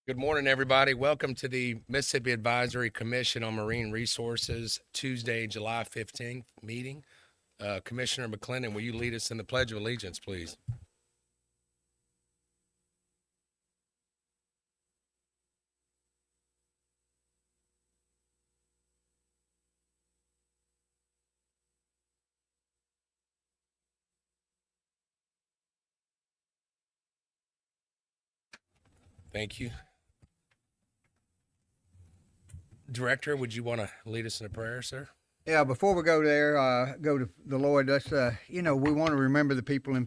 Good morning, everybody. Welcome to the Mississippi Advisory Commission on Marine Resources Tuesday, July 15th meeting. Commissioner McClendon, will you lead us in the Pledge of Allegiance, please? Thank you. Director, would you want to lead us in a prayer, sir? Yeah, before we go there, go to the Lord. Let's, we want to remember the people in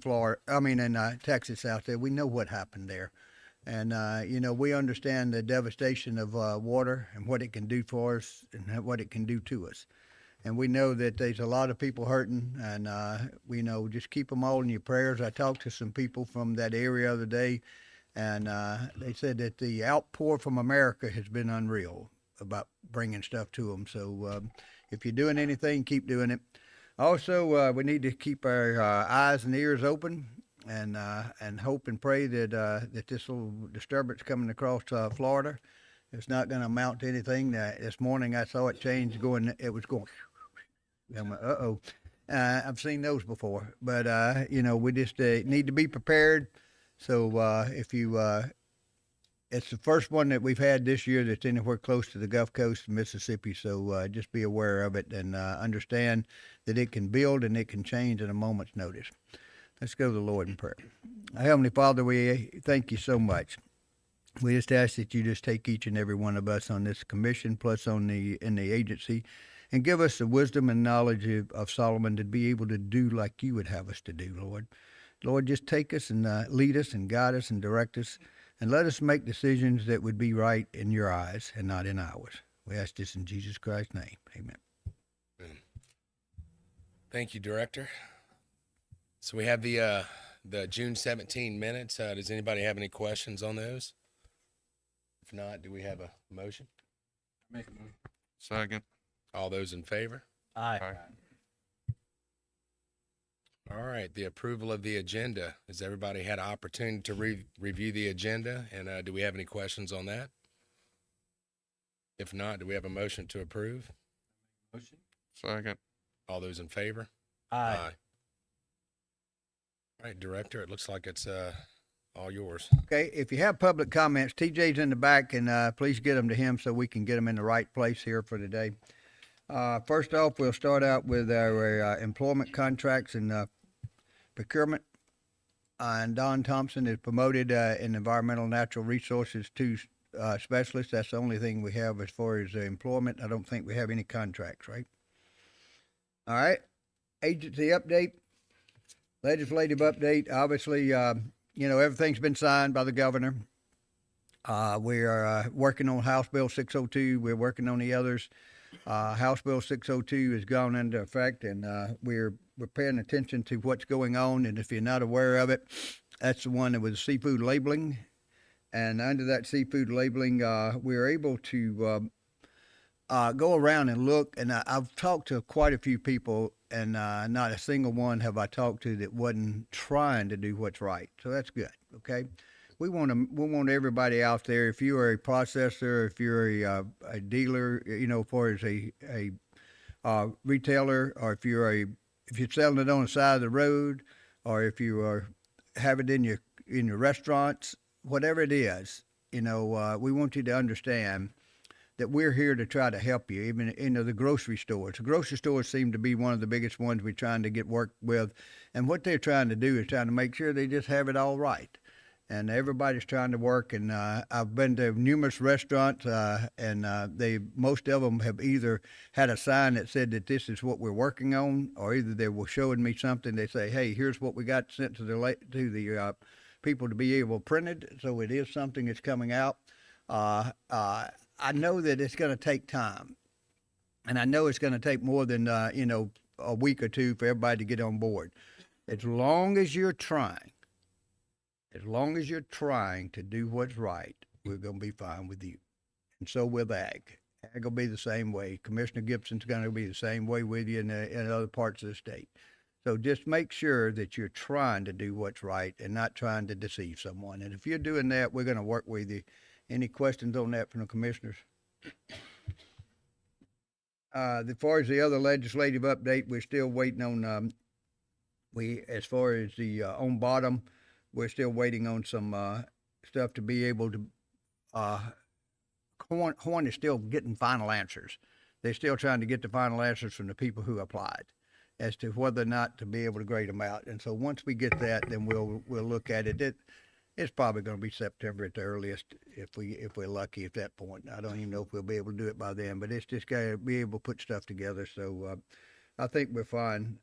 Texas out there. We know what happened there. And, we understand the devastation of water and what it can do for us and what it can do to us. And we know that there's a lot of people hurting, and we know just keep them all in your prayers. I talked to some people from that area the other day, and they said that the outpour from America has been unreal about bringing stuff to them. So if you're doing anything, keep doing it. Also, we need to keep our eyes and ears open, and hope and pray that this little disturbance coming across Florida, it's not going to amount to anything. This morning I saw it change, it was going. I'm like, uh-oh. I've seen those before, but we just need to be prepared. So if you it's the first one that we've had this year that's anywhere close to the Gulf Coast of Mississippi. So just be aware of it and understand that it can build and it can change at a moment's notice. Let's go to the Lord in prayer. Heavenly Father, we thank you so much. We just ask that you just take each and every one of us on this commission, plus in the agency, and give us the wisdom and knowledge of Solomon to be able to do like you would have us to do, Lord. Lord, just take us and lead us and guide us and direct us, and let us make decisions that would be right in your eyes and not in ours. We ask this in Jesus Christ's name. Amen. Thank you, Director. So we have the June 17 minutes. Does anybody have any questions on those? If not, do we have a motion? Make a motion. Second. All those in favor? Aye. All right, the approval of the agenda. Has everybody had an opportunity to review the agenda? And do we have any questions on that? If not, do we have a motion to approve? Motion. Second. All those in favor? Aye. All right, Director, it looks like it's all yours. Okay, if you have public comments, TJ's in the back, and please get them to him so we can get them in the right place here for today. First off, we'll start out with our employment contracts and procurement. And Don Thompson is promoted in environmental natural resources to specialist. That's the only thing we have as far as employment. I don't think we have any contracts, right? All right, agency update, legislative update. Obviously, everything's been signed by the governor. We are working on House Bill 602. We're working on the others. House Bill 602 has gone into effect, and we're paying attention to what's going on. And if you're not aware of it, that's the one that was seafood labeling. And under that seafood labeling, we're able to go around and look. And I've talked to quite a few people, and not a single one have I talked to that wasn't trying to do what's right. So that's good. Okay. We want everybody out there. If you are a processor, if you're a dealer, for as a retailer, or if you're selling it on the side of the road, or if you have it in your restaurants, whatever it is, we want you to understand that we're here to try to help you. Even the grocery stores. The grocery stores seem to be one of the biggest ones we're trying to get work with, and what they're trying to do is trying to make sure they just have it all right. And everybody's trying to work, and I've been to numerous restaurants, and most of them have either had a sign that said that this is what we're working on, or either they were showing me something. They say, "Hey, here's what we got sent to the people to be able to print it." So it is something that's coming out. I know that it's going to take time, and I know it's going to take more than a week or two for everybody to get on board. As long as you're trying. As long as you're trying to do what's right, we're going to be fine with you. And so will Ag. Ag will be the same way. Commissioner Gibson's going to be the same way with you in other parts of the state. So just make sure that you're trying to do what's right and not trying to deceive someone. And if you're doing that, we're going to work with you Any questions on that from the commissioners? As far as the other legislative update, we're still waiting on, as far as the, on bottom, we're still waiting on some, stuff to be able to, Horn is still getting final answers. They're still trying to get the final answers from the people who applied as to whether or not to be able to grade them out. And so once we get that, then we'll look at it. It's probably going to be September at the earliest if we're lucky at that point. I don't even know if we'll be able to do it by then, but it's just got to be able to put stuff together. So I think we're fine.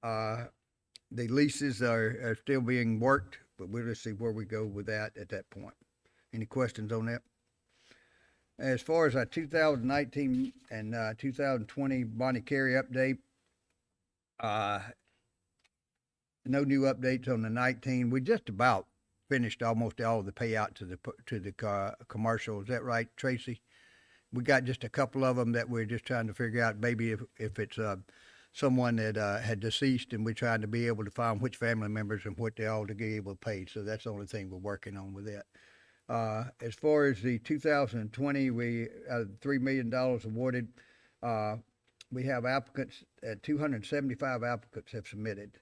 The leases are still being worked, but we'll just see where we go with that at that point. Any questions on that? As far as our 2019 and 2020 Bonnie Carey update, no new updates on the 19. We just about finished almost all the payout to the commercial. Is that right, Tracy? We got just a couple of them that we're just trying to figure out. Maybe if it's someone that had deceased, and we're trying to be able to find which family members and what they all to be able to pay. So that's the only thing we're working on with that. As far as the 2020, we $3 million awarded. We have applicants, 275 applicants have submitted.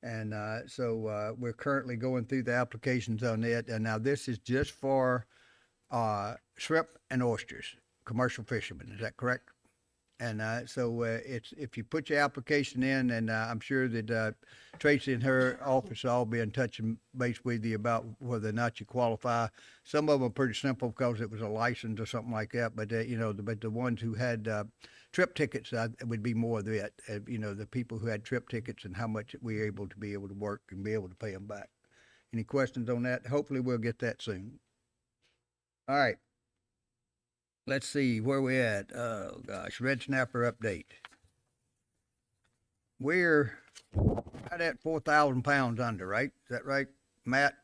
And so we're currently going through the applications on it. And now this is just for shrimp and oysters, commercial fishermen. Is that correct? And so it's if you put your application in, and I'm sure that Tracy and her office will all be in touch and base with you about whether or not you qualify. Some of them are pretty simple because it was a license or something like that. But but the ones who had trip tickets would be more of that. The people who had trip tickets and how much we're able to work and be able to pay them back. Any questions on that? Hopefully we'll get that soon. All right. Let's see where we at. Oh gosh, red snapper update. We're right at 4,000 pounds under, right? Is that right, Matt?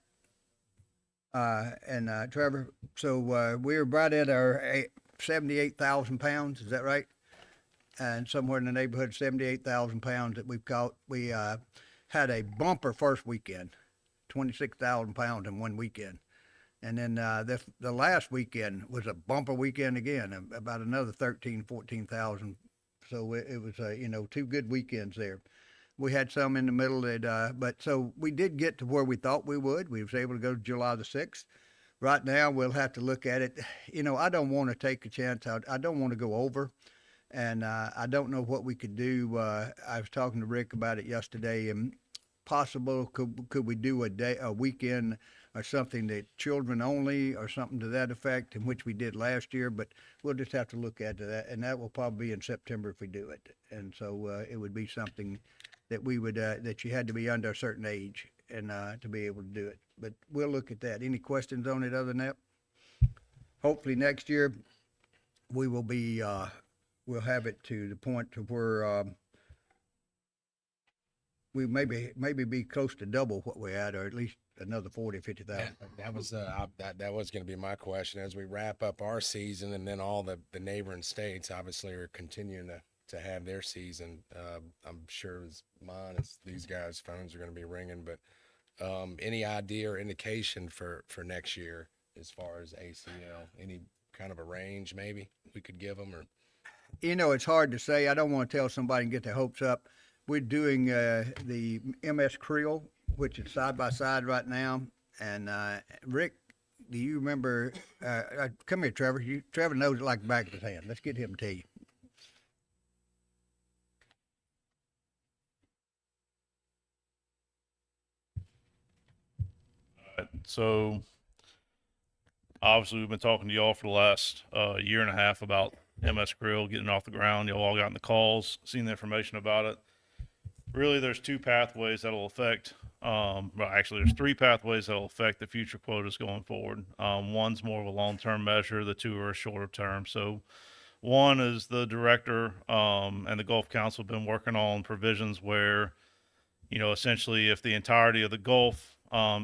And Trevor. So we're right at our 78,000 pounds. Is that right? And somewhere in the neighborhood of 78,000 pounds that we've caught. We had a bumper first weekend, 26,000 pounds in one weekend. And then the last weekend was a bumper weekend again, about another 14,000. So it was, two good weekends there. We had some in the middle but so we did get to where we thought we would. We was able to go to July the 6th. Right now, we'll have to look at it. I don't want to take a chance. I don't want to go over. And I don't know what we could do. I was talking to Rick about it yesterday, and possible could we do a weekend or something that children only or something to that effect, in which we did last year, but we'll just have to look at that, and that will probably be in September if we do it. And so it would be something that we would that you had to be under a certain age and to be able to do it. But we'll look at that. Any questions on it other than that? Hopefully next year we will be we'll have it to the point to where we maybe be close to double what we're at, or at least another 40 or 50,000. That was that was going to be my question as we wrap up our season, and then all the neighboring states obviously are continuing to have their season. I'm sure as mine as these guys' phones are going to be ringing, but any idea or indication for next year as far as ACL? Any kind of a range maybe we could give them? Or it's hard to say. I don't want to tell somebody and get their hopes up. We're doing the MS Creel, which is side by side right now. And Rick, do you remember? Come here, Trevor. Trevor knows it like the back of his hand. Let's get him to tell you. So obviously we've been talking to y'all for the last year and a half about MS Grill getting off the ground. Y'all all gotten the calls, seen the information about it. Really, there's two pathways that'll affect, well, actually there's three pathways that'll affect the future quotas going forward. One's more of a long-term measure. The two are a shorter term. So one is the director and the Gulf Council have been working on provisions where, essentially if the entirety of the Gulf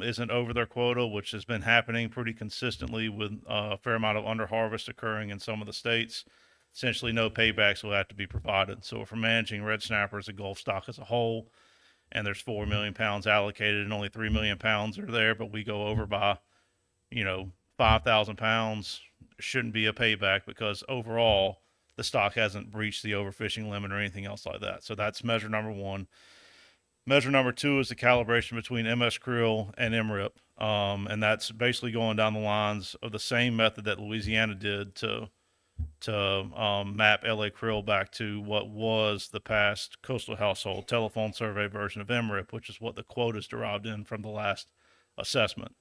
isn't over their quota, which has been happening pretty consistently with a fair amount of underharvest occurring in some of the states, essentially no paybacks will have to be provided. So if we're managing red snapper as a Gulf stock as a whole, and there's 4 million pounds allocated and only 3 million pounds are there, but we go over by, 5 5,000 pounds shouldn't be a payback because overall the stock hasn't breached the overfishing limit or anything else like that. So that's measure number one. Measure number two is the calibration between MS Krill and MRIP. And that's basically going down the lines of the same method that Louisiana did to map LA Krill back to what was the past coastal household telephone survey version of MRIP, which is what the quotas derived in from the last assessment.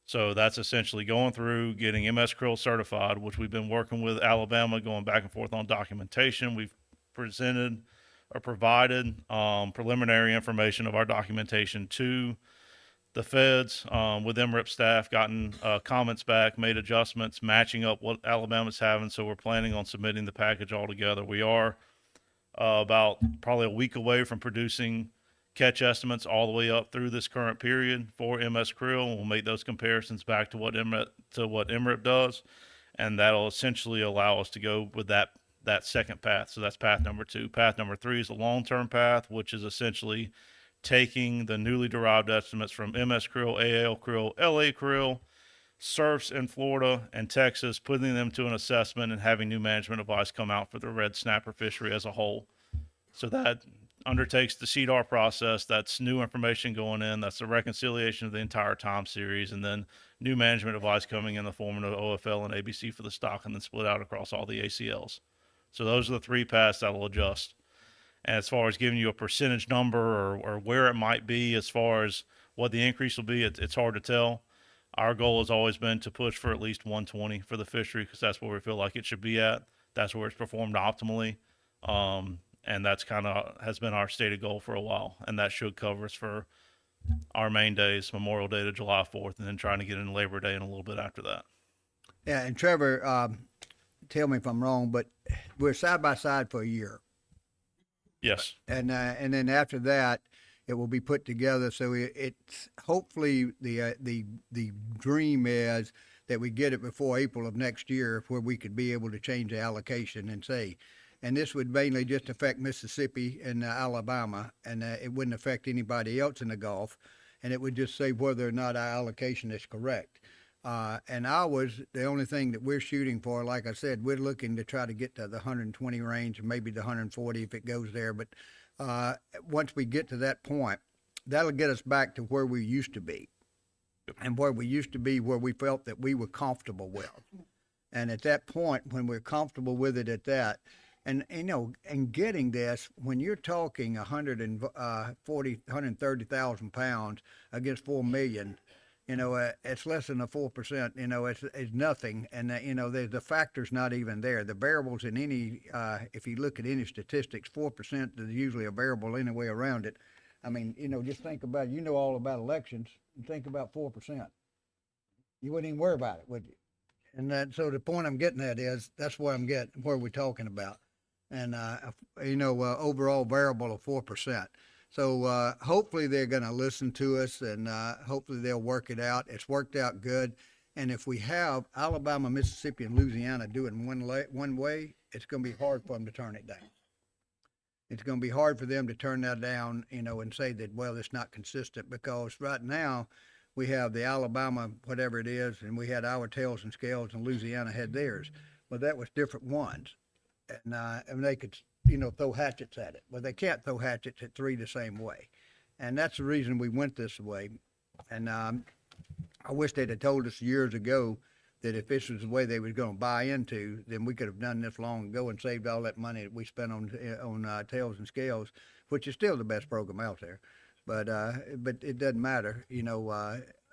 So that's essentially going through getting MS Krill certified, which we've been working with Alabama, going back and forth on documentation. We've presented or provided preliminary information of our documentation to the feds with MRIP staff, gotten comments back, made adjustments, matching up what Alabama's having. So we're planning on submitting the package all together. We are about probably a week away from producing catch estimates all the way up through this current period for MS Krill. We'll make those comparisons back to what MRIP does, and that'll essentially allow us to go with that second path. So that's path number two. Path number three is the long-term path, which is essentially taking the newly derived estimates from MS Krill, AL Krill, LA Krill, surfs in Florida and Texas, putting them to an assessment and having new management advice come out for the red snapper fishery as a whole. So that undertakes the CDAR process. That's new information going in. That's the reconciliation of the entire time series, and then new management advice coming in the form of OFL and ABC for the stock, and then split out across all the ACLs. So those are the three paths that'll adjust. And as far as giving you a percentage number or where it might be as far as what the increase will be, it's hard to tell. Our goal has always been to push for at least 120 for the fishery because that's where we feel like it should be at. That's where it's performed optimally. And that's kind of has been our stated goal for a while. And that should cover us for our main days, Memorial Day to July 4th, and then trying to get in Labor Day and a little bit after that. Yeah, and Trevor, tell me if I'm wrong, but we're side by side for a year. Yes. And then after that, it will be put together. So it's hopefully the dream is that we get it before April of next year, where we could be able to change the allocation and say, and this would mainly just affect Mississippi and Alabama, and it wouldn't affect anybody else in the Gulf, and it would just say whether or not our allocation is correct. And ours, the only thing that we're shooting for, like I said, we're looking to try to get to the 120 range, or maybe the 140 if it goes there. But once we get to that point, that'll get us back to where we used to be, and where we used to be, where we felt that we were comfortable with. And at that point, when we're comfortable with it at that, and getting this, when you're talking 130,000 pounds against 4 million, it's less than a 4%. It's nothing, and the factor's not even there. The variables in any, if you look at any statistics, 4% is usually a variable anyway around it. I mean, just think about it. All about elections, and think about 4%. You wouldn't even worry about it, would you? And so the point I'm getting at is that's where we're talking about, and overall variable of 4%. So hopefully they're going to listen to us, and hopefully they'll work it out. It's worked out good. And if we have Alabama, Mississippi, and Louisiana doing one way, it's going to be hard for them to turn it down. It's going to be hard for them to turn that down, and say that, well, it's not consistent, because right now we have the Alabama, whatever it is, and we had our tails and scales, and Louisiana had theirs. But that was different ones. And they could throw hatchets at it. But they can't throw hatchets at three the same way. And that's the reason we went this way. And I wish they'd have told us years ago that if this was the way they was going to buy into, then we could have done this long ago and saved all that money that we spent on tails and scales, which is still the best program out there. But it doesn't matter.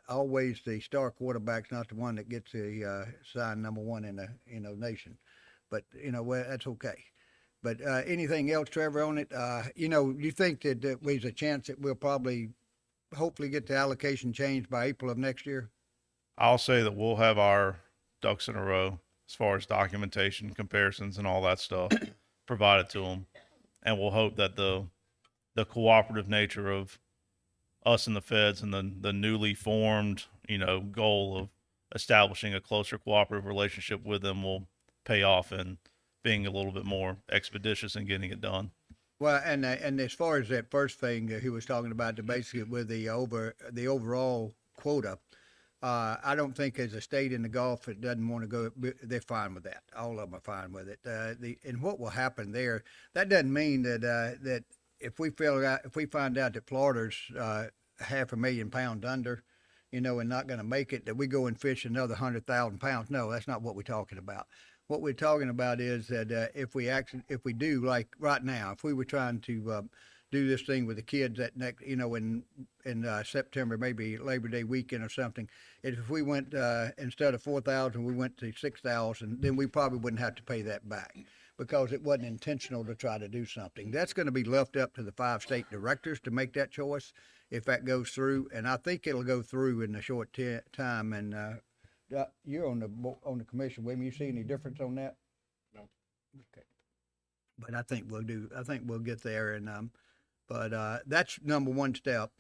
Always the star quarterback's not the one that gets the sign number one in the nation. But, well, that's okay. But anything else, Trevor, on it? You think that there's a chance that we'll hopefully get the allocation changed by April of next year? I'll say that we'll have our ducks in a row as far as documentation, comparisons, and all that stuff provided to them. And we'll hope that the cooperative nature of us and the feds and the newly formed, goal of establishing a closer cooperative relationship with them will pay off in being a little bit more expeditious in getting it done. Well, and as far as that first thing that he was talking about, basically with the overall quota, I don't think as a state in the Gulf it doesn't want to go. They're fine with that. All of them are fine with it. And what will happen there? That doesn't mean that that if we find out that Florida's 500,000 pounds under, and not going to make it, that we go and fish another 100,000 pounds. No, that's not what we're talking about. What we're talking about is that if we do, like right now, if we were trying to do this thing with the kids that next, in September, maybe Labor Day weekend or something, if we went instead of 4,000, we went to 6,000, then we probably wouldn't have to pay that back because it wasn't intentional to try to do something. That's going to be left up to the 5 state directors to make that choice if that goes through, and I think it'll go through in a short time. And you're on the commission, William. You see any difference on that? No. Okay. But I think we'll get there, and but that's number 1 step.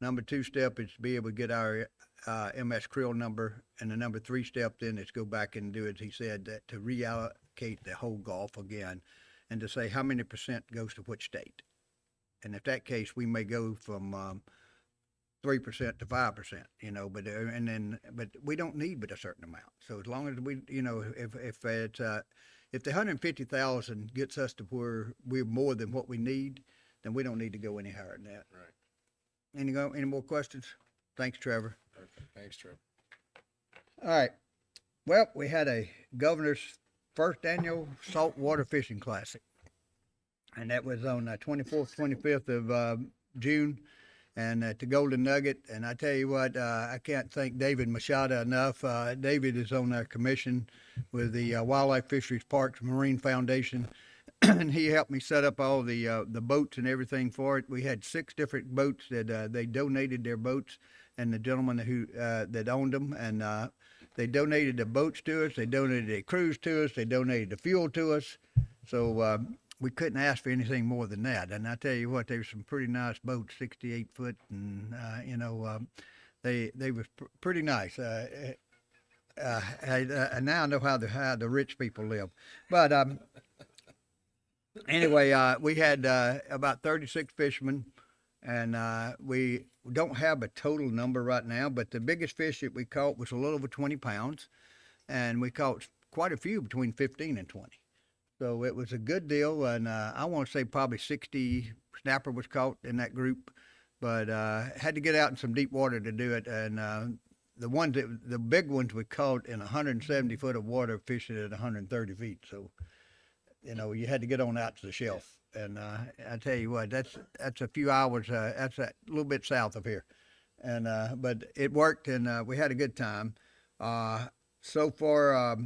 Number 2 step is to be able to get our MS Krill number, and the number 3 step then is go back and do, as he said, that to reallocate the whole Gulf again, and to say how many percent goes to which state. And if that case, we may go from 3% to 5%, but we don't need but a certain amount. So as long as we, if the 150,000 gets us to where we're more than what we need, then we don't need to go any higher than that. Right. Any more questions? Thanks, Trevor. Perfect. Thanks, Trevor. All right. Well, we had a governor's first annual saltwater fishing classic, and that was on 24th, 25th of June, and at the Golden Nugget. And I tell you what, I can't thank David Machado enough. David is on our commission with the Wildlife Fisheries Parks Marine Foundation, and he helped me set up all the boats and everything for it. We had 6 different boats that they donated their boats, and the gentleman who that owned them, and they donated the boats to us. They donated the crews to us. They donated the fuel to us. So we couldn't ask for anything more than that. And I tell you what, they were some pretty nice boats, 68 foot, and they were pretty nice. I now know how the rich people live. But anyway, we had about 36 fishermen, and we don't have a total number right now, but the biggest fish that we caught was a little over 20 pounds, and we caught quite a few between 15 and 20. So it was a good deal, and I want to say probably 60 snapper was caught in that group, but had to get out in some deep water to do it. And the big ones we caught in 170 foot of water, fishing at 130 feet. So, you had to get on out to the shelf. And I tell you what, that's a few hours. That's a little bit south of here, and but it worked, and we had a good time. So far,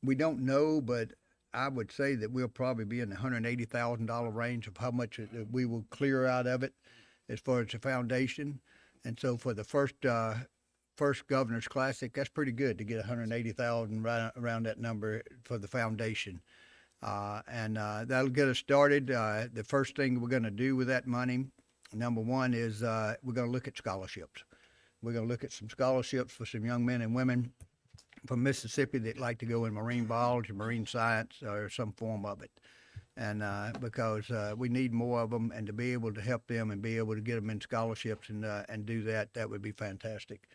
we don't know, but I would say that we'll probably be in the $180,000 range of how much we will clear out of it as far as the foundation. And so for the first Governor's Classic, that's pretty good to get $180,000 right around that number for the foundation. And that'll get us started. The first thing we're going to do with that money, number 1, is we're going to look at scholarships. We're going to look at some scholarships for some young men and women from Mississippi that like to go in marine biology, marine science, or some form of it. And because we need more of them, and to be able to help them and be able to get them in scholarships and do that, that would be fantastic.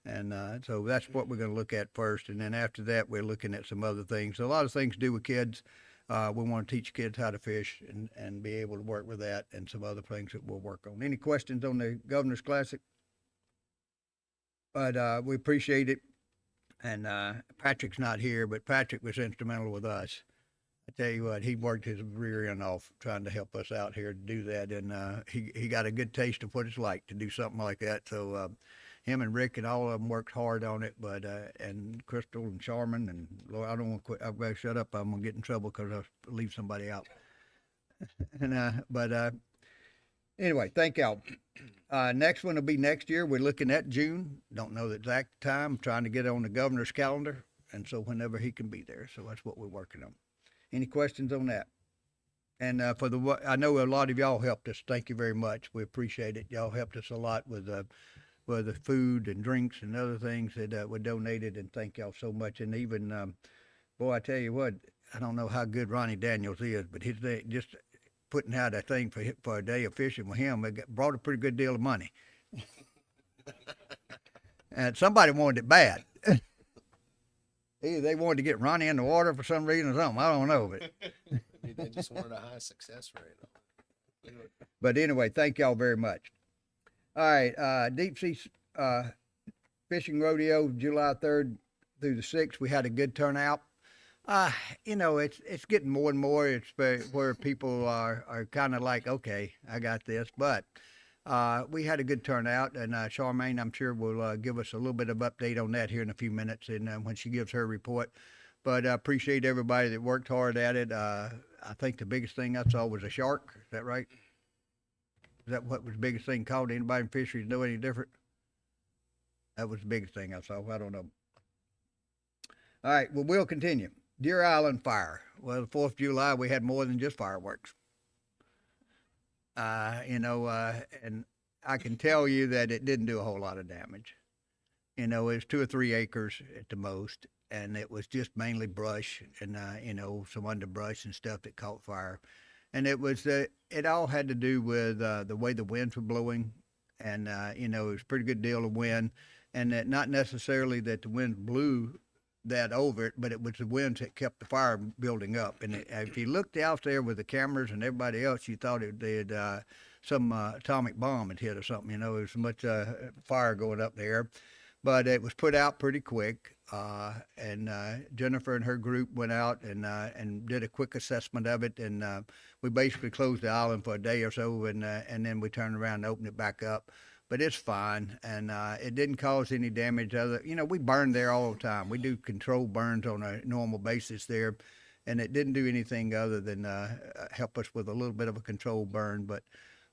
And so that's what we're going to look at first. And then after that, we're looking at some other things. So a lot of things to do with kids. We want to teach kids how to fish and be able to work with that, and some other things that we'll work on. Any questions on the Governor's Classic? But we appreciate it. And Patrick's not here, but Patrick was instrumental with us. I tell you what, he worked his rear end off trying to help us out here to do that. And he got a good taste of what it's like to do something like that. So him and Rick and all of them worked hard on it. But and Crystal and Charmin and Laura, I don't want to quit. I've got to shut up. I'm going to get in trouble because I'll leave somebody out. And but anyway, thank y'all. Next one will be next year. We're looking at June. Don't know the exact time. Trying to get on the governor's calendar, and so whenever he can be there. So that's what we're working on. Any questions on that? And I know a lot of y'all helped us. Thank you very much. We appreciate it. Y'all helped us a lot with the food and drinks and other things that were donated, and thank y'all so much. And even, boy, I tell you what, I don't know how good Ronnie Daniels is, but his day, just putting out a thing for a day of fishing with him, it brought a pretty good deal of money. And somebody wanted it bad. Either they wanted to get Ronnie in the water for some reason or something. I don't know, but Maybe they just wanted a high success rate. but anyway, thank y'all very much. All right, deep sea fishing rodeo, July 3rd through the 6th. We had a good turnout. You know, it's getting more and more. It's where people are kind of like, okay, I got this. But we had a good turnout, and Charmaine, I'm sure, will give us a little bit of update on that here in a few minutes, and when she gives her report. But I appreciate everybody that worked hard at it. I think the biggest thing I saw was a shark. Is that right? Is that what was the biggest thing caught? Anybody in fisheries know any different? That was the biggest thing I saw. I don't know. All right, well, we'll continue. Deer Island fire. Well, the 4th of July, we had more than just fireworks. You know, and I can tell you that it didn't do a whole lot of damage. You know, it was 2 or 3 acres at the most, and it was just mainly brush and, you know, some underbrush and stuff that caught fire. And it was, it all had to do with the way the winds were blowing. And, you know, it was a pretty good deal of wind. And that not necessarily that the wind blew that over it, but it was the winds that kept the fire building up. And if you looked out there with the cameras and everybody else, you thought some atomic bomb had hit or something. You know, there was so much fire going up there. But it was put out pretty quick, and Jennifer and her group went out and did a quick assessment of it, and we basically closed the island for a day or so, and then we turned around and opened it back up. But it's fine, and it didn't cause any damage. You know, we burn there all the time. We do controlled burns on a normal basis there, and it didn't do anything other than help us with a little bit of a controlled burn. But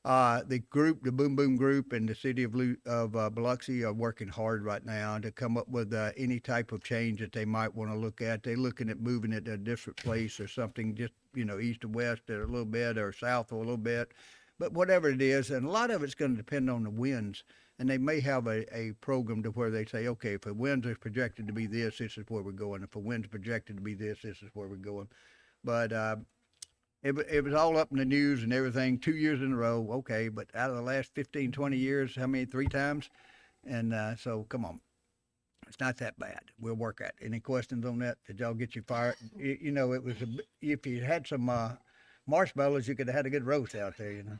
the group, the Boom Boom Group, and the city of Biloxi are working hard right now to come up with any type of change that they might want to look at. They're looking at moving it to a different place or something, just, you know, east or west a little bit or south a little bit. But whatever it is, and a lot of it's going to depend on the winds. And they may have a program to where they say, okay, if the winds are projected to be this is where we're going. If the wind's projected to be this is where we're going. But it was all up in the news and everything 2 years in a row. Okay, but out of the last 15, 20 years, how many? 3 times? And so, come on. It's not that bad. We'll work at it. Any questions on that? Did y'all get your fire? You know, it was if you had some marshmallows, you could have had a good roast out there, you know.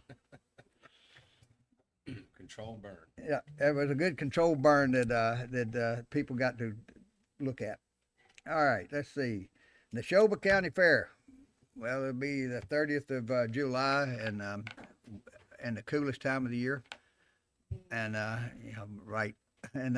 Control burn. Yeah, it was a good controlled burn that people got to look at. All right, let's see. Neshoba County Fair. Well, it'll be the 30th of July, and the coolest time of the year. And yeah, right. And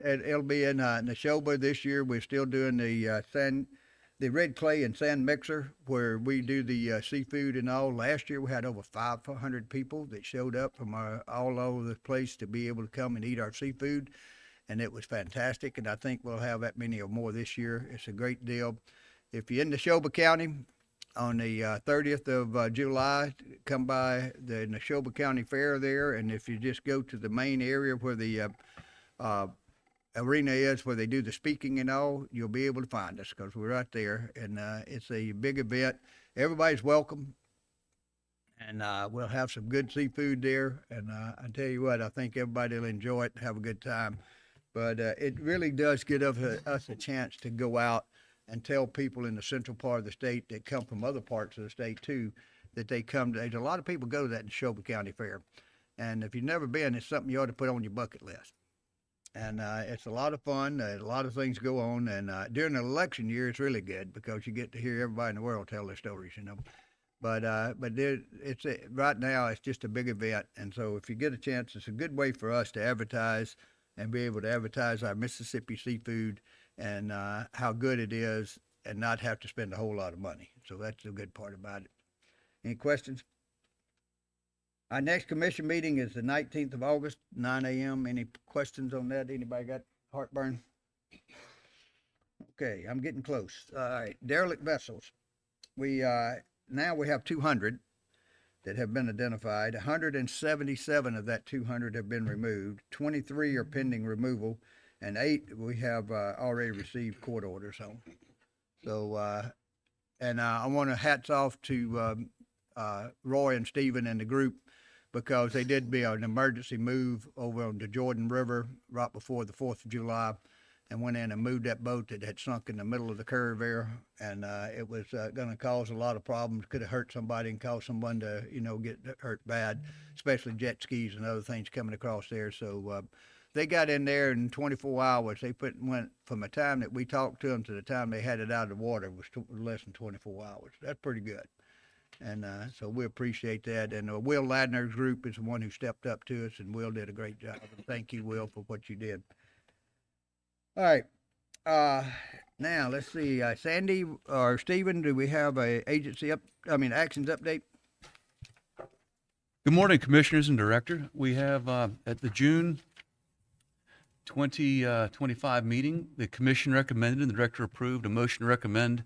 it'll be in Neshoba this year. We're still doing the red clay and sand mixer where we do the seafood and all. Last year we had over 500 people that showed up from all over the place to be able to come and eat our seafood, and it was fantastic. And I think we'll have that many or more this year. It's a great deal. If you're in Neshoba County on the 30th of July, come by the Neshoba County Fair there, and if you just go to the main area where the arena is, where they do the speaking and all, you'll be able to find us because we're right there, and it's a big event. Everybody's welcome, and we'll have some good seafood there, and I tell you what, I think everybody will enjoy it and have a good time. But it really does give us a chance to go out and tell people in the central part of the state that come from other parts of the state too, that they come to. There's a lot of people go to that Neshoba County Fair, and if you've never been, it's something you ought to put on your bucket list. And it's a lot of fun. A lot of things go on, and during the election year, it's really good because you get to hear everybody in the world tell their stories, you know. But right now it's just a big event, and so if you get a chance, it's a good way for us to advertise and be able to advertise our Mississippi seafood and how good it is, and not have to spend a whole lot of money. So that's the good part about it. Any questions? Our next commission meeting is the 19th of August, 9 a.m. Any questions on that? Anybody got heartburn? Okay, I'm getting close. All right, derelict vessels. Now we have 200 that have been identified. 177 of that 200 have been removed. 23 are pending removal, and 8 we have already received court orders on. So, and I want to hats off to Roy and Stephen and the group because they did be an emergency move over on the Jordan River right before the 4th of July, and went in and moved that boat that had sunk in the middle of the curve there, and it was going to cause a lot of problems. Could have hurt somebody and caused someone to, get hurt bad, especially jet skis and other things coming across there. So they got in there in 24 hours. They went from the time that we talked to them to the time they had it out of the water was less than 24 hours. That's pretty good. And so we appreciate that. And Will Ladner's group is the one who stepped up to us, and Will did a great job. And thank you, Will, for what you did. All right. Now let's see. Sandy or Stephen, do we have a actions update? Good morning, Commissioners and Director. We have at the June 2025 meeting, the Commission recommended and the Director approved a motion to recommend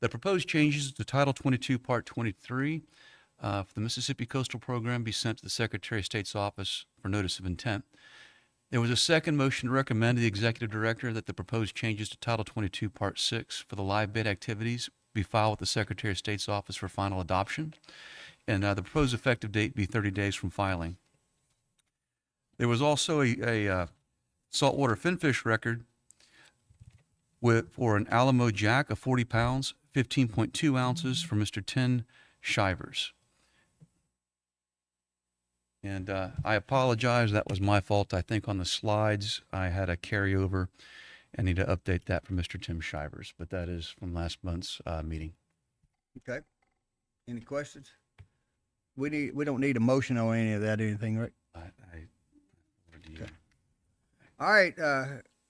the proposed changes to Title 22, Part 23 for the Mississippi Coastal Program be sent to the Secretary of State's office for notice of intent. There was a second motion to recommend to the Executive Director that the proposed changes to Title 22, Part 6 for the live bid activities be filed with the Secretary of State's office for final adoption, and the proposed effective date be 30 days from filing. There was also a saltwater finfish record for an Alamo Jack of 40 pounds, 15.2 ounces for Mr. Tim Shivers. And I apologize, that was my fault. I think on the slides I had a carryover. I need to update that for Mr. Tim Shivers, but that is from last month's meeting. Okay. Any questions? We don't need a motion on any of that, anything, right? Okay. All right,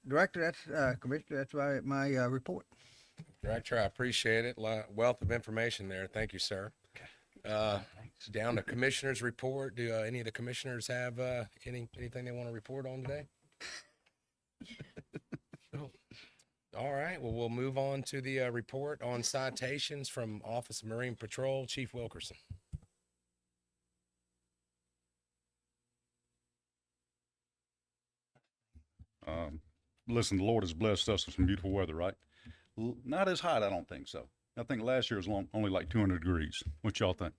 Director, that's Commissioner, that's my report. Director, I appreciate it. Wealth of information there. Thank you, sir. Down to Commissioner's report. Do any of the Commissioners have anything they want to report on today? All right. Well, we'll move on to the report on citations from Office of Marine Patrol, Chief Wilkerson. Listen, the Lord has blessed us with some beautiful weather, right? Not as hot, I don't think so. I think last year was only like 200 degrees. What y'all think?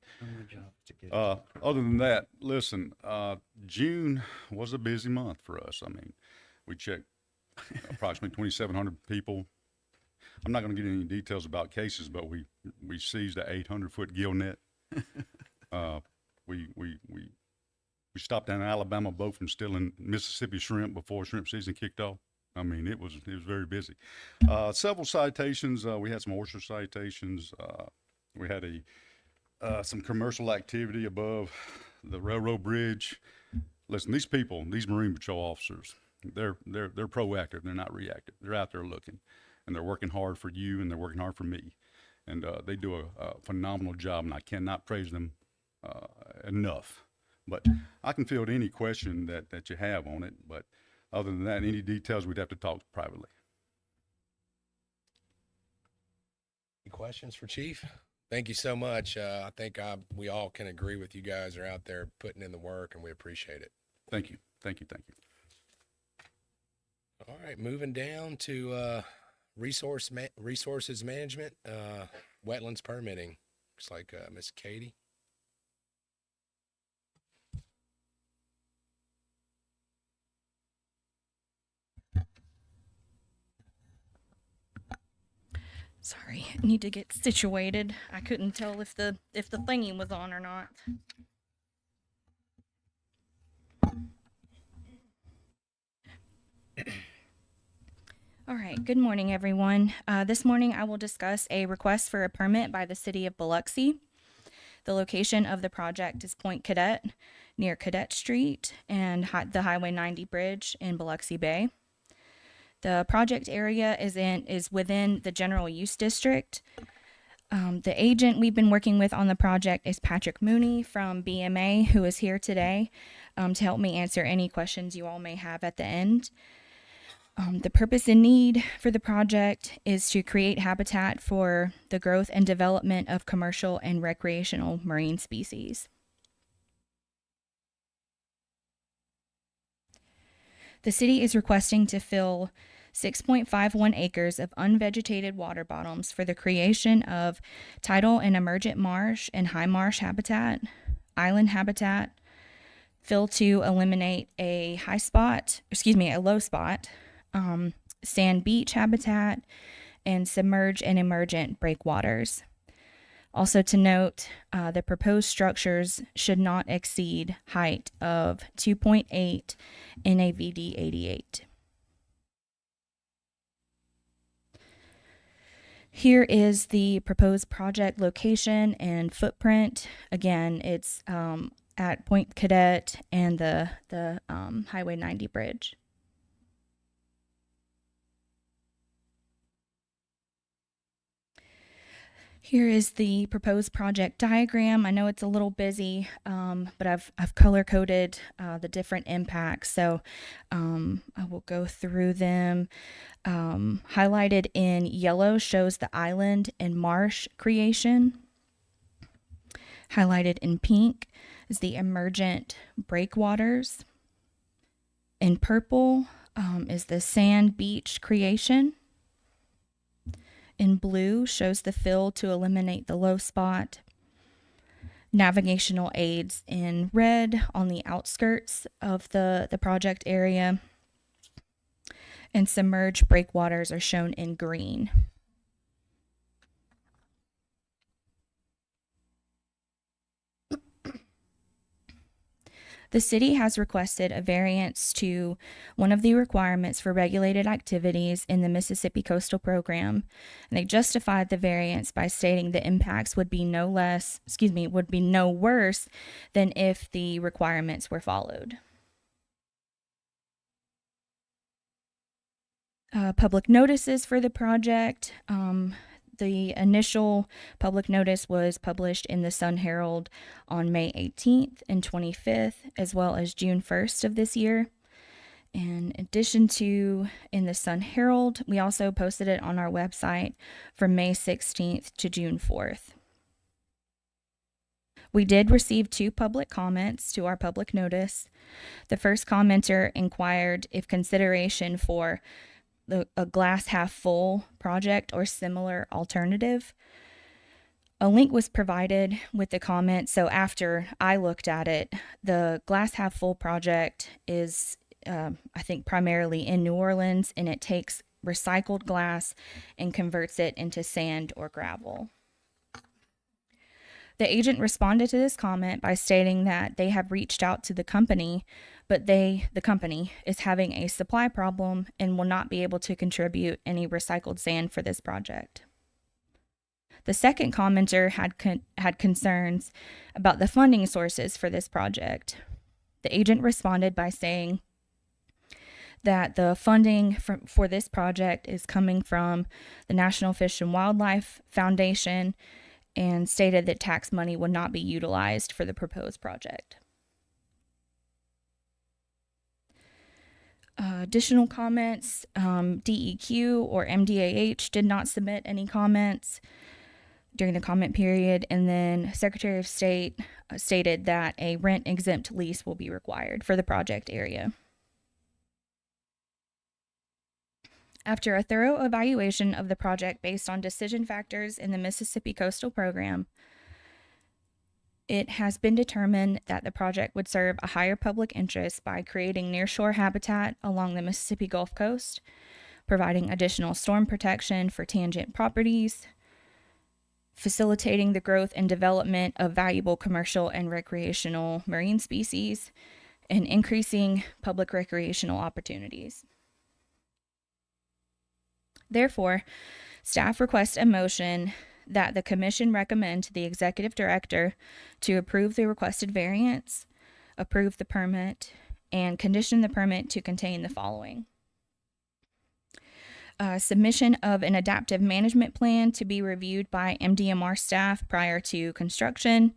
Other than that, listen, June was a busy month for us. I mean, we checked approximately 2,700 people. I'm not going to get any details about cases, but we seized a 800-foot gill net. We stopped an Alabama boat from stealing Mississippi shrimp before shrimp season kicked off. I mean, it was very busy. Several citations. We had some oyster citations. We had some commercial activity above the railroad bridge. Listen, these people, these Marine Patrol officers, they're proactive. They're not reactive. They're out there looking, and they're working hard for you, and they're working hard for me, and they do a phenomenal job, and I cannot praise them enough. But I can field any question that you have on it. But other than that, any details we'd have to talk privately. Any questions for Chief? Thank you so much. I think we all can agree with you guys are out there putting in the work, and we appreciate it. Thank you. Thank you. Thank you. All right, moving down to resources management, wetlands permitting. Looks like Miss Katie. Sorry, I need to get situated. I couldn't tell if the thingy was on or not. All right, good morning, everyone. This morning I will discuss a request for a permit by the City of Biloxi. The location of the project is Point Cadet, near Cadet Street and the Highway 90 bridge in Biloxi Bay. The project area is within the general use district. The agent we've been working with on the project is Patrick Mooney from BMA, who is here today to help me answer any questions you all may have at the end. The purpose and need for the project is to create habitat for the growth and development of commercial and recreational marine species. The city is requesting to fill 6.51 acres of unvegetated water bottoms for the creation of tidal and emergent marsh and high marsh habitat, island habitat, fill to eliminate a low spot, sand beach habitat, and submerge and emergent breakwaters. Also to note, the proposed structures should not exceed height of 2.8 NAVD 88. Here is the proposed project location and footprint. Again, it's at Point Cadet and the Highway 90 bridge. Here is the proposed project diagram. I know it's a little busy, but I've color coded the different impacts. So I will go through them. Highlighted in yellow shows the island and marsh creation. Highlighted in pink is the emergent breakwaters. In purple is the sand beach creation. In blue shows the fill to eliminate the low spot. Navigational aids in red on the outskirts of the project area. And submerged breakwaters are shown in green. The city has requested a variance to one of the requirements for regulated activities in the Mississippi Coastal Program, and they justified the variance by stating the impacts would be no worse than if the requirements were followed. Public notices for the project. The initial public notice was published in the Sun Herald on May 18th and 25th, as well as June 1st of this year. In addition to in the Sun Herald, we also posted it on our website from May 16th to June 4th. We did receive 2 public comments to our public notice. The first commenter inquired if consideration for a glass half full project or similar alternative. A link was provided with the comment. So after I looked at it, the glass half full project is, I think, primarily in New Orleans, and it takes recycled glass and converts it into sand or gravel. The agent responded to this comment by stating that they have reached out to the company, but the company is having a supply problem and will not be able to contribute any recycled sand for this project. The second commenter had concerns about the funding sources for this project. The agent responded by saying that the funding for this project is coming from the National Fish and Wildlife Foundation, and stated that tax money would not be utilized for the proposed project. Additional comments, DEQ or MDAH did not submit any comments during the comment period, and then Secretary of State stated that a rent exempt lease will be required for the project area. After a thorough evaluation of the project based on decision factors in the Mississippi Coastal Program, it has been determined that the project would serve a higher public interest by creating nearshore habitat along the Mississippi Gulf Coast, providing additional storm protection for tangent properties, facilitating the growth and development of valuable commercial and recreational marine species, and increasing public recreational opportunities. Therefore, staff requests a motion that the commission recommend to the executive director to approve the requested variance, approve the permit, and condition the permit to contain the following. Submission of an adaptive management plan to be reviewed by MDMR staff prior to construction,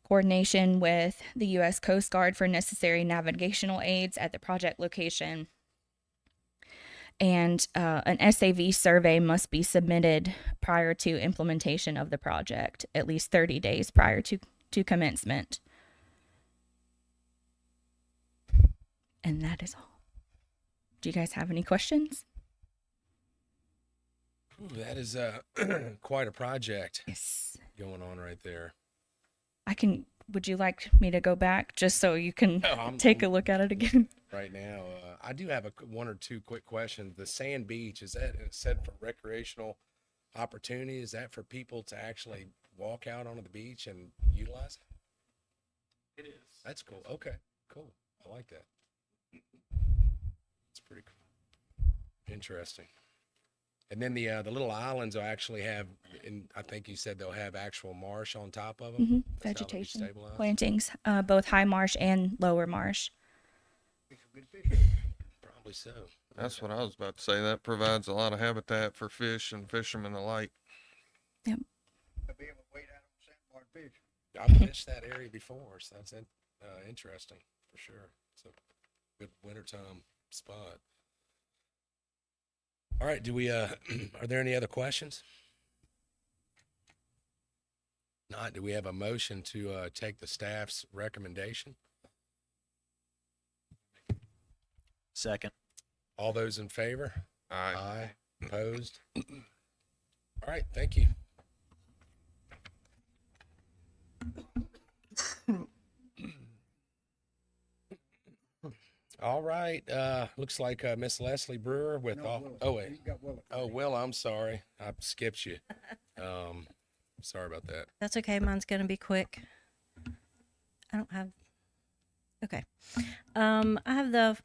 coordination with the U.S. Coast Guard for necessary navigational aids at the project location, and an SAV survey must be submitted prior to implementation of the project, at least 30 days prior to commencement. And that is all. Do you guys have any questions? Ooh, that is quite a project Yes. going on right there. I can would you like me to go back just so you can No, take a look at it again? right now. I do have one or two quick questions. The sand beach, is that set for recreational opportunity? Is that for people to actually walk out onto the beach and utilize it? It is. That's cool. Okay, cool. I like that. It's pretty cool. Interesting. And then the little islands will actually have, and I think you said they'll have actual marsh on top of them. Hmm. That's how they'll be Vegetation, stabilized? plantings, both high marsh and lower marsh. Probably so. That's what I was about to say. That provides a lot of habitat for fish and fishermen alike. Be able to wade out on sandbar and fish. I've fished that area before, so that's interesting for sure. It's a good wintertime spot. All right, do we are there any other questions? Not, do we have a motion to take the staff's recommendation? Second. All those in favor? Aye. Aye. Opposed? All right, thank you. All right, looks like Miss Leslie Brewer with No, all, Willis. oh wait, You got Willis. oh Will, I'm sorry, I skipped you. Sorry about that. That's okay. Mine's going to be quick. I don't have. Okay. I have the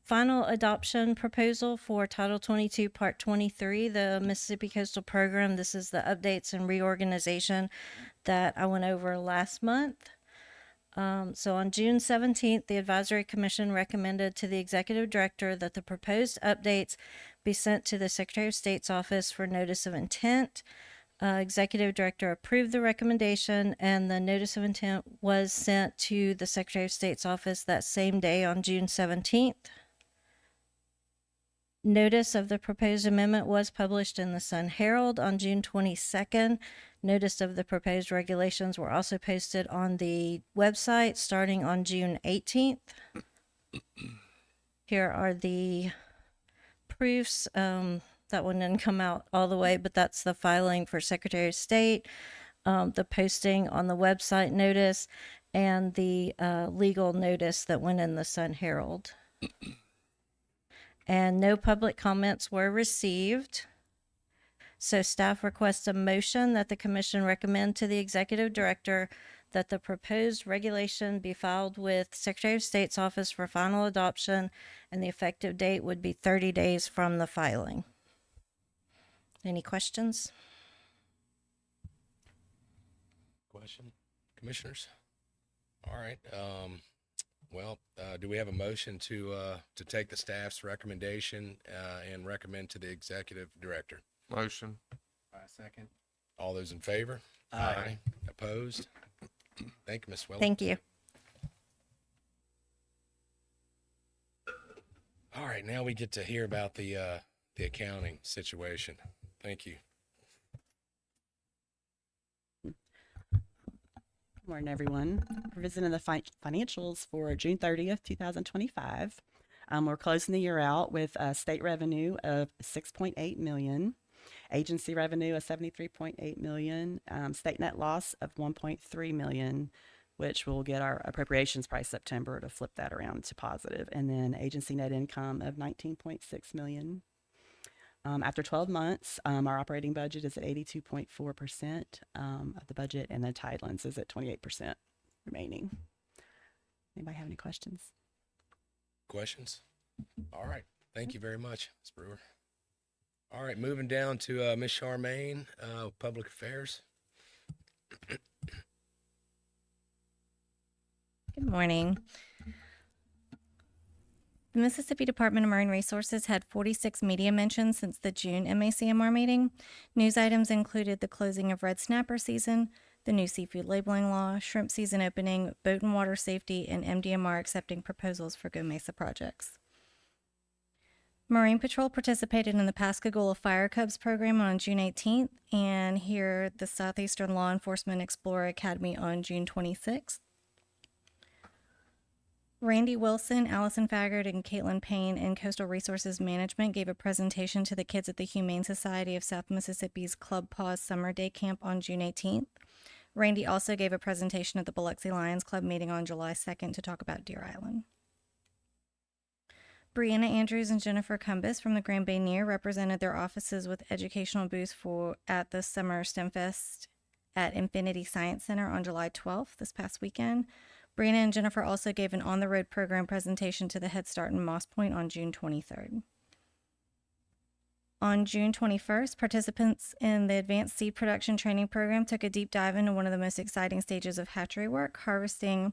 final adoption proposal for Title 22, Part 23, the Mississippi Coastal Program. This is the updates and reorganization that I went over last month. So on June 17th, the Advisory Commission recommended to the Executive Director that the proposed updates be sent to the Secretary of State's office for notice of intent. Executive Director approved the recommendation, and the notice of intent was sent to the Secretary of State's office that same day on June 17th. Notice of the proposed amendment was published in the Sun Herald on June 22nd. Notice of the proposed regulations were also posted on the website starting on June 18th. Here are the proofs. That one didn't come out all the way, but that's the filing for Secretary of State, the posting on the website notice, and the legal notice that went in the Sun Herald. And no public comments were received. So staff requests a motion that the commission recommend to the Executive Director that the proposed regulation be filed with Secretary of State's office for final adoption, and the effective date would be 30 days from the filing. Any questions? Question, commissioners? All right, well, do we have a motion to take the staff's recommendation and recommend to the Executive Director? Motion. Second. All those in favor? Aye. Opposed? Thank you, Ms. Willis. Thank you. All right, now we get to hear about the accounting situation. Thank you. Good morning, everyone. We're visiting the financials for June 30th, 2025. We're closing the year out with state revenue of $6.8 million, agency revenue of $73.8 million, state net loss of $1.3 million, which will get our appropriations by September to flip that around to positive, and then agency net income of $19.6 million. After 12 months, our operating budget is at 82.4% of the budget, and the Tidelands is at 28% remaining. Anybody have any questions? Questions? All right, thank you very much, Ms. Brewer. All right, moving down to Ms. Charmaine, Public Affairs. Good morning. The Mississippi Department of Marine Resources had 46 media mentions since the June MACMR meeting. News items included the closing of red snapper season, the new seafood labeling law, shrimp season opening, boat and water safety, and MDMR accepting proposals for Go Mesa projects. Marine Patrol participated in the Pascagoula Fire Cubs program on June 18th, and here at the Southeastern Law Enforcement Explorer Academy on June 26th. Randy Wilson, Allison Faggard, and Caitlin Payne in Coastal Resources Management gave a presentation to the kids at the Humane Society of South Mississippi's Club Paws Summer Day Camp on June 18th. Randy also gave a presentation at the Biloxi Lions Club meeting on July 2nd to talk about Deer Island. Brianna Andrews and Jennifer Cumbus from the Grand Bay Near represented their offices with educational booths at the Summer STEM Fest at Infinity Science Center on July 12th, this past weekend. Brianna and Jennifer also gave an on-the-road program presentation to the Head Start in Moss Point on June 23rd. On June 21st, participants in the Advanced Seed Production Training Program took a deep dive into one of the most exciting stages of hatchery work, harvesting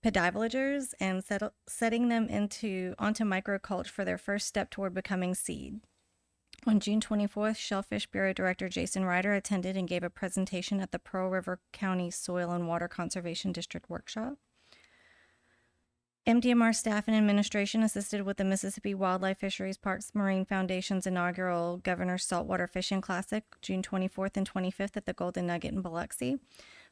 pedivillagers and setting them onto microculture for their first step toward becoming seed. On June 24th, Shellfish Bureau Director Jason Ryder attended and gave a presentation at the Pearl River County Soil and Water Conservation District Workshop. MDMR staff and administration assisted with the Mississippi Wildlife Fisheries Parks Marine Foundation's inaugural Governor's Saltwater Fishing Classic, June 24th and 25th at the Golden Nugget in Biloxi.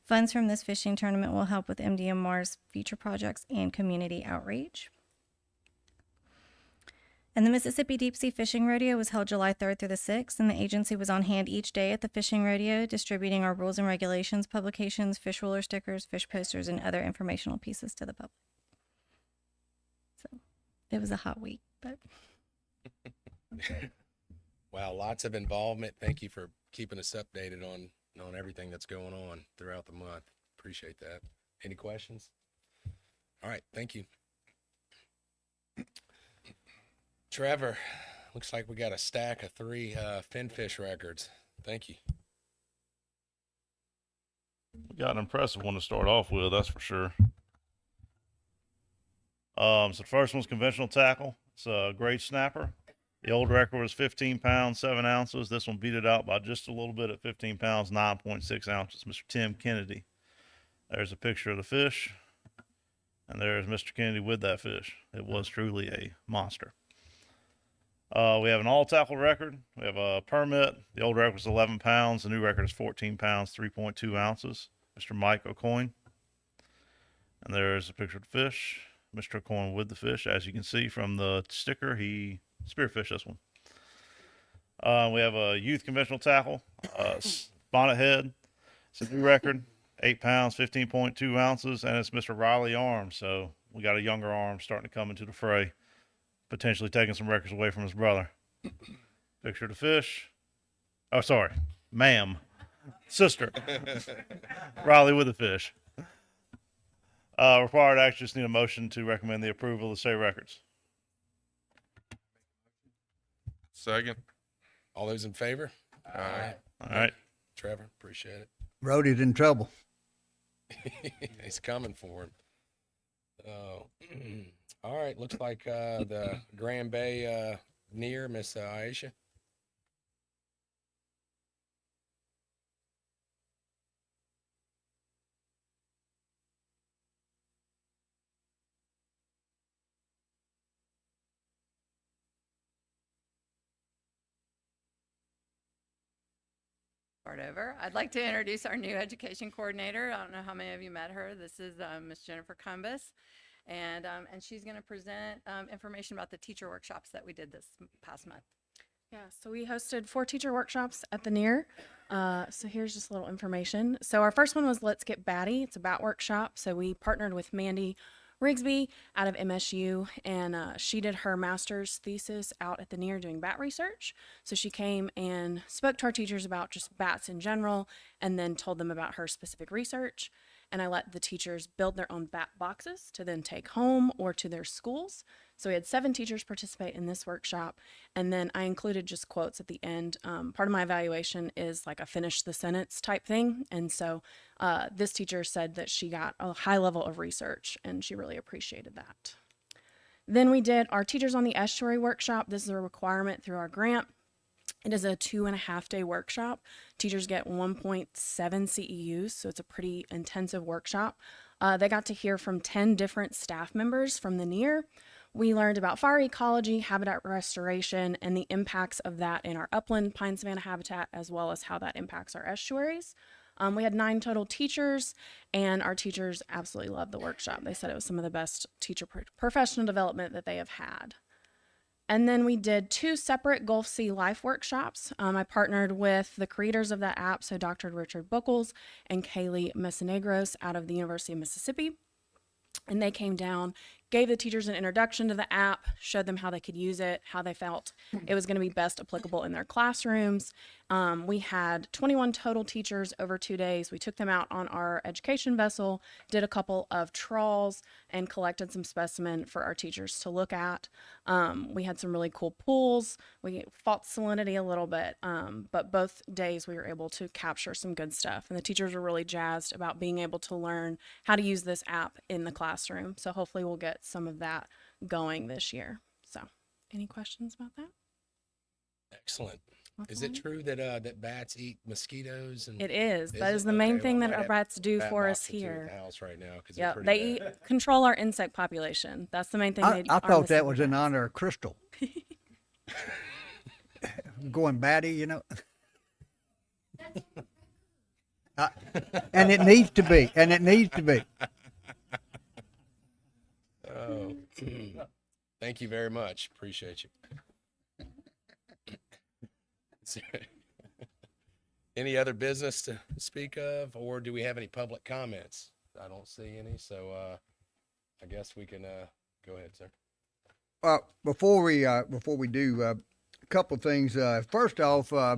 Funds from this fishing tournament will help with MDMR's future projects and community outreach. And the Mississippi Deep Sea Fishing Rodeo was held July 3rd through the 6th, and the agency was on hand each day at the fishing rodeo, distributing our rules and regulations, publications, fish ruler stickers, fish posters, and other informational pieces to the public. So it was a hot week, but Wow, lots of involvement. Thank you for keeping us updated on everything that's going on throughout the month. Appreciate that. Any questions? All right, thank you. Trevor, looks like we got a stack of 3 finfish records. Thank you. We got an impressive one to start off with, that's for sure. So the first one's conventional tackle. It's a great snapper. The old record was 15 pounds, 7 ounces. This one beat it out by just a little bit at 15 pounds, 9.6 ounces. Mr. Tim Kennedy. There's a picture of the fish. And there's Mr. Kennedy with that fish. It was truly a monster. We have an all tackle record. We have a permit. The old record was 11 pounds. The new record is 14 pounds, 3.2 ounces. Mr. Mike O'Coin. And there's a picture of the fish. Mr. O'Coin with the fish. As you can see from the sticker, he spearfished this one. We have a youth conventional tackle, bonnet head. It's a new record, 8 pounds, 15.2 ounces, and it's Mr. Riley Arms. So we got a younger arm starting to come into the fray, potentially taking some records away from his brother. Picture of the fish. Oh, sorry, ma'am, sister. Riley with the fish. Required action, just need a motion to recommend the approval of the state records. Second. All those in favor? Aye. All right. Trevor, appreciate it. Rhodey's in trouble. He's coming for him. All right, looks like the Grand Bay near Miss Aisha. Start over. I'd like to introduce our new education coordinator. I don't know how many of you met her. This is Miss Jennifer Cumbus, and she's going to present information about the teacher workshops that we did this past month. Yeah, so we hosted 4 teacher workshops at the NEAR. So here's just a little information. So our first one was Let's Get Batty. It's a bat workshop. So we partnered with Mandy Rigsby out of MSU, and she did her master's thesis out at the NEAR doing bat research. So she came and spoke to our teachers about just bats in general, and then told them about her specific research. And I let the teachers build their own bat boxes to then take home or to their schools. So we had 7 teachers participate in this workshop, and then I included just quotes at the end. Part of my evaluation is like a finish the sentence type thing, and so this teacher said that she got a high level of research, and she really appreciated that. Then we did our Teachers on the Estuary workshop. This is a requirement through our grant. It is a 2.5-day workshop. Teachers get 1.7 CEUs, so it's a pretty intensive workshop. They got to hear from 10 different staff members from the NEAR. We learned about fire ecology, habitat restoration, and the impacts of that in our upland pine savanna habitat, as well as how that impacts our estuaries. We had 9 total teachers, and our teachers absolutely loved the workshop. They said it was some of the best teacher professional development that they have had. And then we did 2 separate Gulf Sea Life workshops. I partnered with the creators of that app, so Dr. Richard Buckles and Kaylee Messinegros out of the University of Mississippi. And they came down, gave the teachers an introduction to the app, showed them how they could use it, how they felt it was going to be best applicable in their classrooms. We had 21 total teachers over 2 days. We took them out on our education vessel, did a couple of trawls, and collected some specimen for our teachers to look at. We had some really cool pools. We fought salinity a little bit, but both days we were able to capture some good stuff. And the teachers were really jazzed about being able to learn how to use this app in the classroom. So hopefully we'll get some of that going this year. So any questions about that? Excellent. That's Is all I it have. true that bats eat mosquitoes? And It is. Is That it? is the main Okay, thing well, I that might our have bats do bat for us box or two at here. the house right now because Yeah, they're they pretty bad. control our insect population. That's the main thing. I they thought are that missing was in bats. honor of Crystal. Going batty, you know. And it needs to be, and it needs to be. Oh, thank you very much. Appreciate you. Is there any other business to speak of, or do we have any public comments? I don't see any, so I guess we can go ahead, sir. Before we do, a couple things. First off, I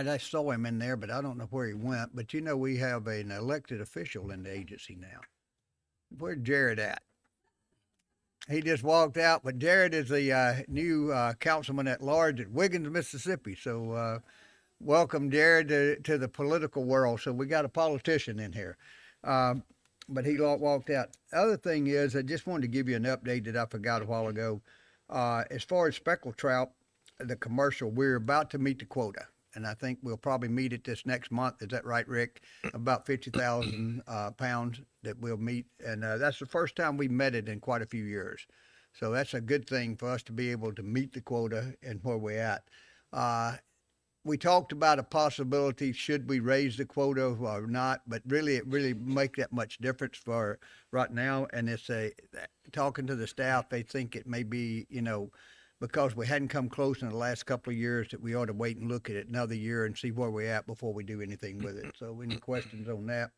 just saw him in there, but I don't know where he went. But you know, we have an elected official in the agency now. Where's Jared at? He just walked out, but Jared is the new councilman at large at Wiggins, Mississippi. So welcome, Jared, to the political world. So we got a politician in here. But he walked out. Other thing is, I just wanted to give you an update that I forgot a while ago. As far as speckled trout, the commercial, we're about to meet the quota. And I think we'll probably meet it this next month. Is that right, Rick? About 50,000 pounds that we'll meet. And that's the first time we've met it in quite a few years. So that's a good thing for us to be able to meet the quota and where we're at. We talked about a possibility, should we raise the quota or not, but really, it really make that much difference for right now. And it's talking to the staff, they think it may be, you know, because we hadn't come close in the last couple of years, that we ought to wait and look at it another year and see where we're at before we do anything with it. So any questions on that?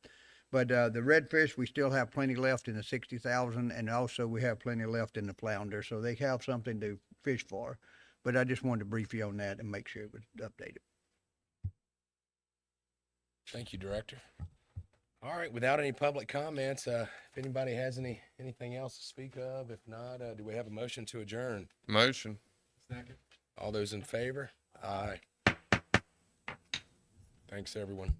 But the redfish, we still have plenty left in the 60,000, and also we have plenty left in the flounder. So they have something to fish for. But I just wanted to brief you on that and make sure it was updated. Thank you, Director. All right, without any public comments, if anybody has anything else to speak of, if not, do we have a motion to adjourn? Motion. Second. All those in favor? Aye. Thanks, everyone.